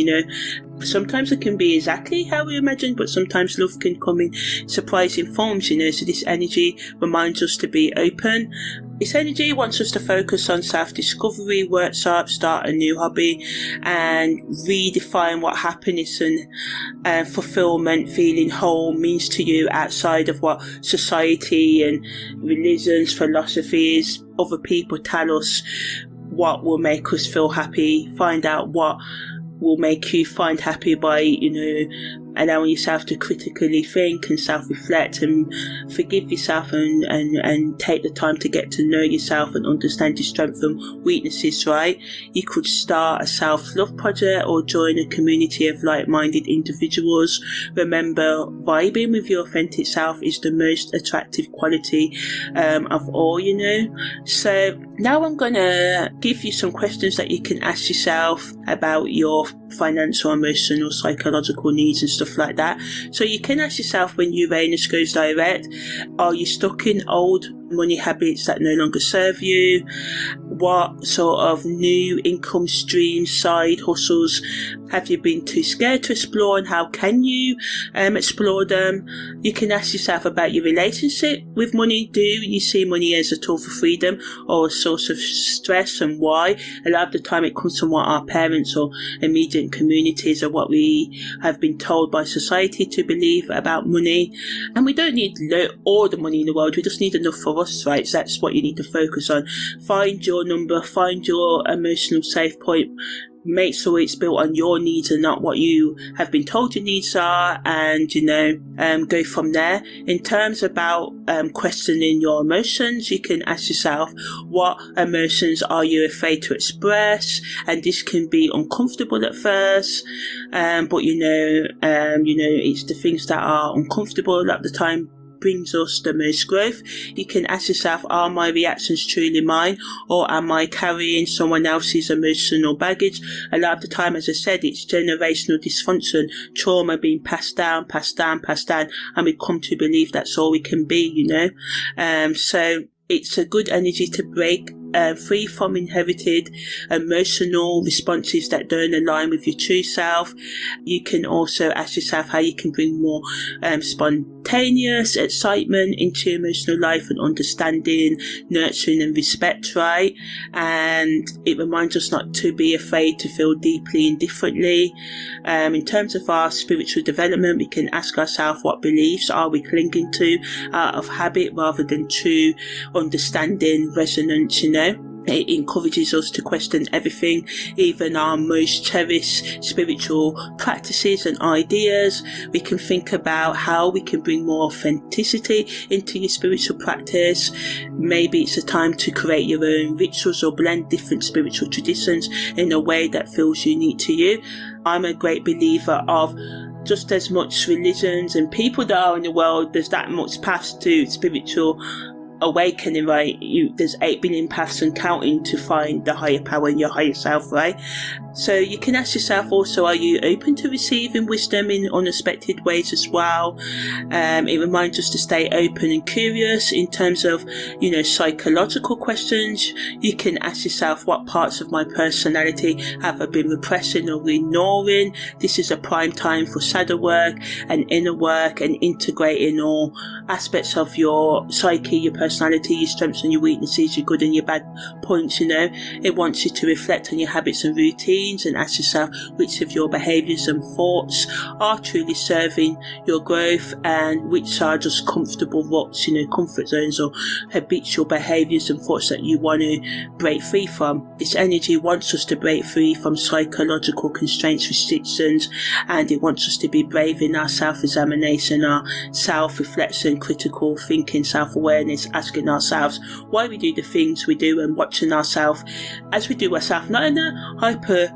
Sometimes it can be exactly how we imagined, but sometimes love can come in surprising forms, So this energy reminds us to be open. This energy wants us to focus on self-discovery, workshops, start a new hobby, and redefine what happiness and fulfillment, feeling whole, means to you outside of what society and religions, philosophies, other people tell us what will make us feel happy. Find out what will make you find happy by, allowing yourself to critically think and self-reflect and forgive yourself and take the time to get to know yourself and understand your strengths and weaknesses, right? You could start a self-love project or join a community of like-minded individuals. Remember, vibing with your authentic self is the most attractive quality of all, So now I'm going to give you some questions that you can ask yourself about your financial, emotional, psychological needs and stuff like that. So you can ask yourself, when Uranus goes direct, are you stuck in old money habits that no longer serve you? What sort of new income streams, side hustles have you been too scared to explore, and how can you explore them? You can ask yourself about your relationship with money. Do you see money as a tool for freedom or a source of stress, and why? A lot of the time it comes from what our parents or immediate communities or what we have been told by society to believe about money. And we don't need all the money in the world, we just need enough for us, right? So that's what you need to focus on. Find your number, find your emotional safe point. Make sure it's built on your needs and not what you have been told your needs are, and go from there. In terms about questioning your emotions, you can ask yourself, what emotions are you afraid to express? And this can be uncomfortable at first, but it's the things that are uncomfortable at the time brings us the most growth. You can ask yourself, are my reactions truly mine, or am I carrying someone else's emotional baggage? A lot of the time, as I said, it's generational dysfunction, trauma being passed down, and we come to believe that's all we can be, you know. So it's a good energy to break free from inherited emotional responses that don't align with your true self. You can also ask yourself how you can bring more spontaneous excitement into your emotional life and understanding, nurturing and respect, right? And it reminds us not to be afraid to feel deeply and differently. In terms of our spiritual development, we can ask ourselves, what beliefs are we clinging to out of habit rather than true understanding, resonance, you know? It encourages us to question everything, even our most cherished spiritual practices and ideas. We can think about how we can bring more authenticity into your spiritual practice. Maybe it's a time to create your own rituals or blend different spiritual traditions in a way that feels unique to you. I'm a great believer of just as much religions and people that are in the world, there's that much paths to spiritual awakening, right? There's 8 billion paths and counting to find the higher power in your higher self, right? So you can ask yourself also, are you open to receiving wisdom in unexpected ways as well? It reminds us to stay open and curious in terms of, you know, psychological questions. You can ask yourself, what parts of my personality have I been repressing or ignoring? This is a prime time for shadow work and inner work and integrating all aspects of your psyche, your personality, your strengths and your weaknesses, your good and your bad points, you know. It wants you to reflect on your habits and routines and ask yourself which of your behaviours and thoughts are truly serving your growth and which are just comfortable ruts, you know, comfort zones or habitual behaviours and thoughts that you want to break free from. This energy wants us to break free from psychological constraints, restrictions, and it wants us to be brave in our self-examination, our self-reflection, critical thinking, self-awareness, asking ourselves why we do the things we do and watching ourselves as we do ourselves, not in a hyper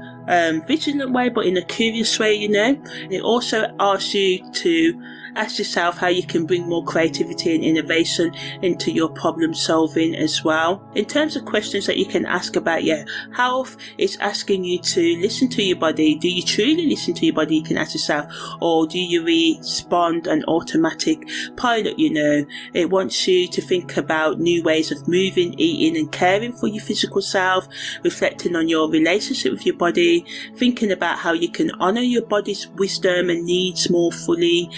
vigilant way, but in a curious way, you know. And it also asks you to ask yourself how you can bring more creativity and innovation into your problem solving as well. In terms of questions that you can ask about your health, it's asking you to listen to your body. Do you truly listen to your body? You can ask yourself. Or do you respond an automatic pilot, you know? It wants you to think about new ways of moving, eating and caring for your physical self, reflecting on your relationship with your body, thinking about how you can honour your body's wisdom and needs more fully,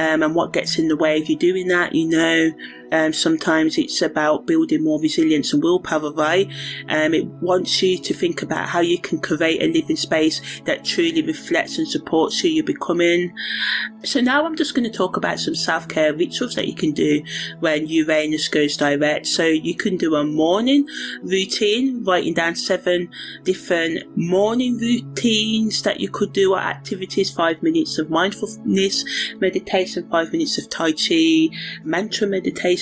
and what gets in the way of you doing that, you know. Sometimes it's about building more resilience and willpower, right? It wants you to think about how you can create a living space that truly reflects and supports who you're becoming. So now I'm just going to talk about some self-care rituals that you can do when Uranus goes direct. So you can do a morning routine, writing down 7 different morning routines that you could do, or activities: 5 minutes of mindfulness meditation, 5 minutes of Tai Chi, mantra meditation,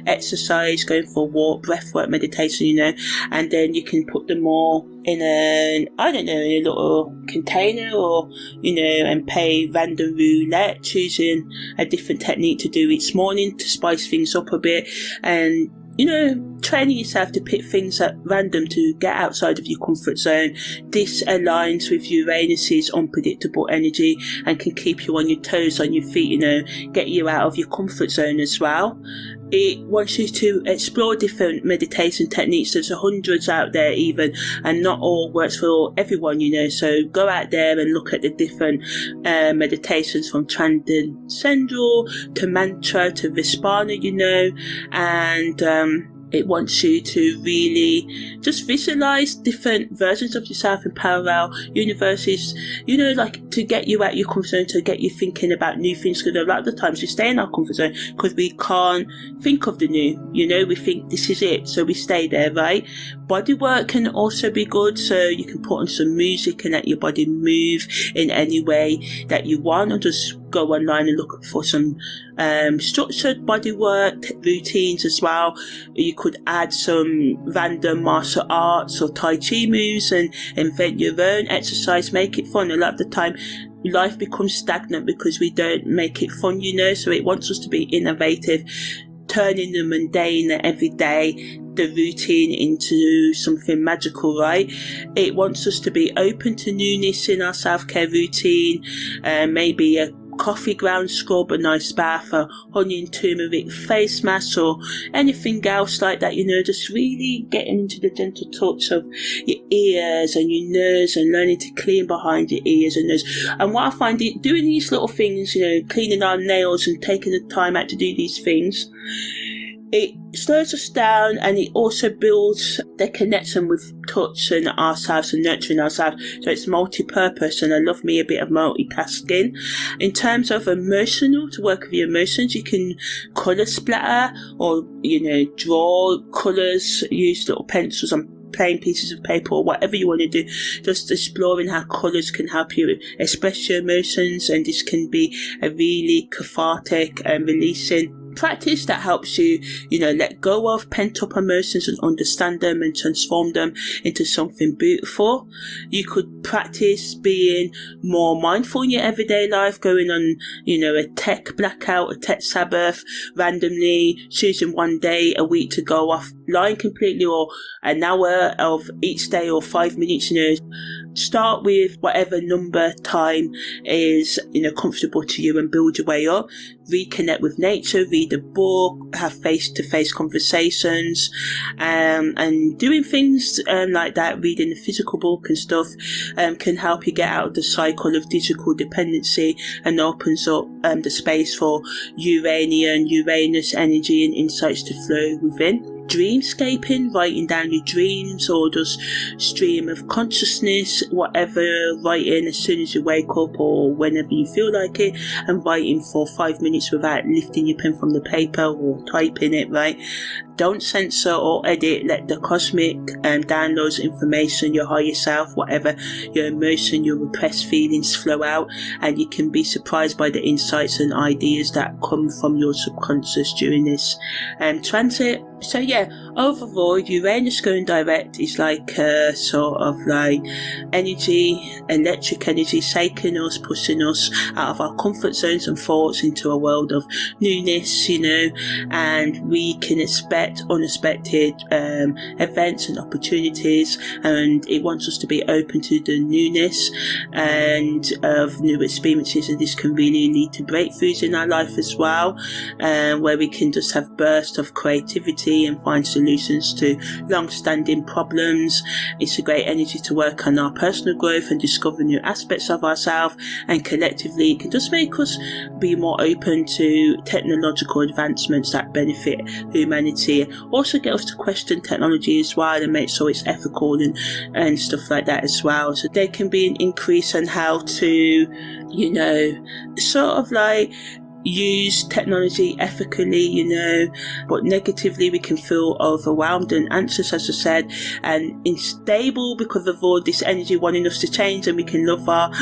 exercise, going for a walk, breathwork meditation, you know. And then you can put them all in a little container, or, you know, and play random roulette, choosing a different technique to do each morning to spice things up a bit, and, you know, training yourself to pick things at random to get outside of your comfort zone. This aligns with Uranus's unpredictable energy and can keep you on your toes, on your feet, you know, get you out of your comfort zone as well. It wants you to explore different meditation techniques. There's hundreds out there even, and not all works for everyone, you know. So go out there and look at the different meditations, from transcendental to mantra to Vipassana, you know. And it wants you to really just visualize different versions of yourself in parallel universes, you know, like to get you out your comfort zone, to get you thinking about new things. Because a lot of the times we stay in our comfort zone because we can't think of the new, you know, we think this is it, so we stay there, right? Body work can also be good, so you can put on some music and let your body move in any way that you want, or just go online and look for some structured body work routines as well. You could add some random martial arts or Tai Chi moves and invent your own exercise, make it fun. A lot of the time life becomes stagnant because we don't make it fun, you know. So it wants us to be innovative, turning the mundane, the everyday, the routine into something magical, right? It wants us to be open to newness in our self-care routine, maybe a coffee ground scrub, a nice bath, a honey and turmeric face mask, or anything else like that, you know. Just really getting into the gentle touch of your ears and your nose, and learning to clean behind your ears and nose. And what I find, doing these little things, you know, cleaning our nails and taking the time out to do these things, it slows us down, and it also builds the connection with touch and ourselves and nurturing ourselves. So it's multi-purpose, and I love me a bit of multitasking. In terms of emotional, to work with your emotions, you can colour splatter, or, you know, draw colours, use little pencils on plain pieces of paper, or whatever you want to do. Just exploring how colours can help you express your emotions, and this can be a really cathartic and releasing practice that helps you, you know, let go of pent-up emotions and understand them and transform them into something beautiful. You could practice being more mindful in your everyday life, going on, you know, a tech blackout, a tech Sabbath, randomly choosing one day a week to go offline completely, or an hour of each day, or 5 minutes, you know. Start with whatever number time is, you know, comfortable to you, and build your way up. Reconnect with nature, read a book, have face-to-face conversations, and doing things like that, reading a physical book and stuff, can help you get out of the cycle of digital dependency, and opens up the space for Uranus energy and insights to flow within. Dreamscaping, writing down your dreams, or just stream of consciousness, whatever, writing as soon as you wake up or whenever you feel like it, and writing for 5 minutes without lifting your pen from the paper or typing it, right? Don't censor or edit, let the cosmic downloads information, your higher self, whatever your emotion, your repressed feelings flow out, and you can be surprised by the insights and ideas that come from your subconscious during this transit. So yeah, overall, Uranus going direct is like a sort of like energy, electric energy, shaking us, pushing us out of our comfort zones and thoughts into a world of newness, you know, and we can expect unexpected events and opportunities, and it wants us to be open to the newness and of new experiences, and this can really lead to breakthroughs in our life as well, where we can just have bursts of creativity and find solutions to long-standing problems. It's a great energy to work on our personal growth and discover new aspects of ourselves, and collectively it can just make us be more open to technological advancements that benefit humanity. Also get us to question technology as well, and make sure it's ethical and stuff like that as well. So there can be an increase on how to, you know, sort of like use technology ethically, you know, but negatively we can feel overwhelmed and anxious, as I said, and unstable because of all this energy wanting us to change, and we can love our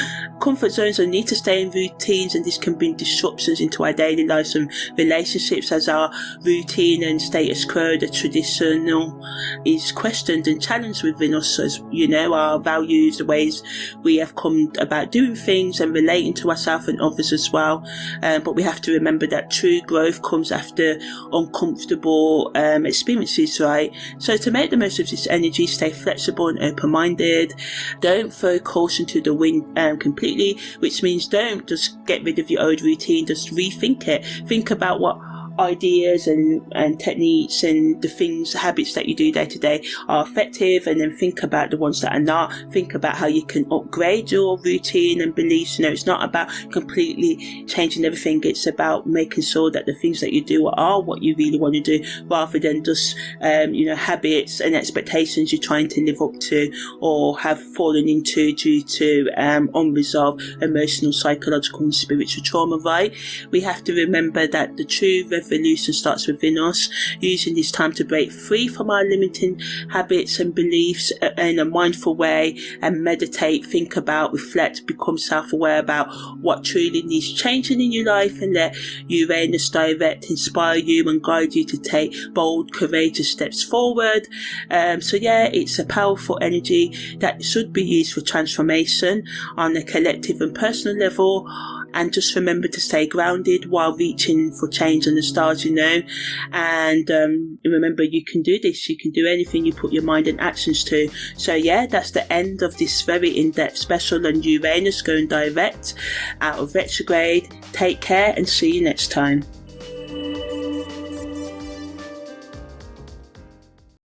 comfort zones and need to stay in routines, and this can bring disruptions into our daily lives and relationships as our routine and status quo, the traditional, is questioned and challenged within us, as you know, our values, the ways we have come about doing things and relating to ourselves and others as well, but we have to remember that true growth comes after uncomfortable experiences, right? So to make the most of this energy, stay flexible and open-minded. Don't throw caution to the wind completely, which means don't just get rid of your old routine, just rethink it. Think about what ideas and techniques and the things, habits that you do day to day are effective, and then think about the ones that are not. Think about how you can upgrade your routine and beliefs. You know, it's not about completely changing everything, it's about making sure that the things that you do are what you really want to do, rather than just you know, habits and expectations you're trying to live up to or have fallen into due to unresolved emotional, psychological and spiritual trauma, right? We have to remember that the true revolution starts within us, using this time to break free from our limiting habits and beliefs in a mindful way, and meditate, think about, reflect, become self-aware about what truly needs changing in your life, and let Uranus direct, inspire you and guide you to take bold, courageous steps forward. So yeah, it's a powerful energy that should be used for transformation on a collective and personal level. And just remember to stay grounded while reaching for change on the stars, and remember, you can do this, you can do anything you put your mind and actions to. So yeah, that's the end of this very in-depth special on Uranus going direct out of retrograde. Take care and see you next time.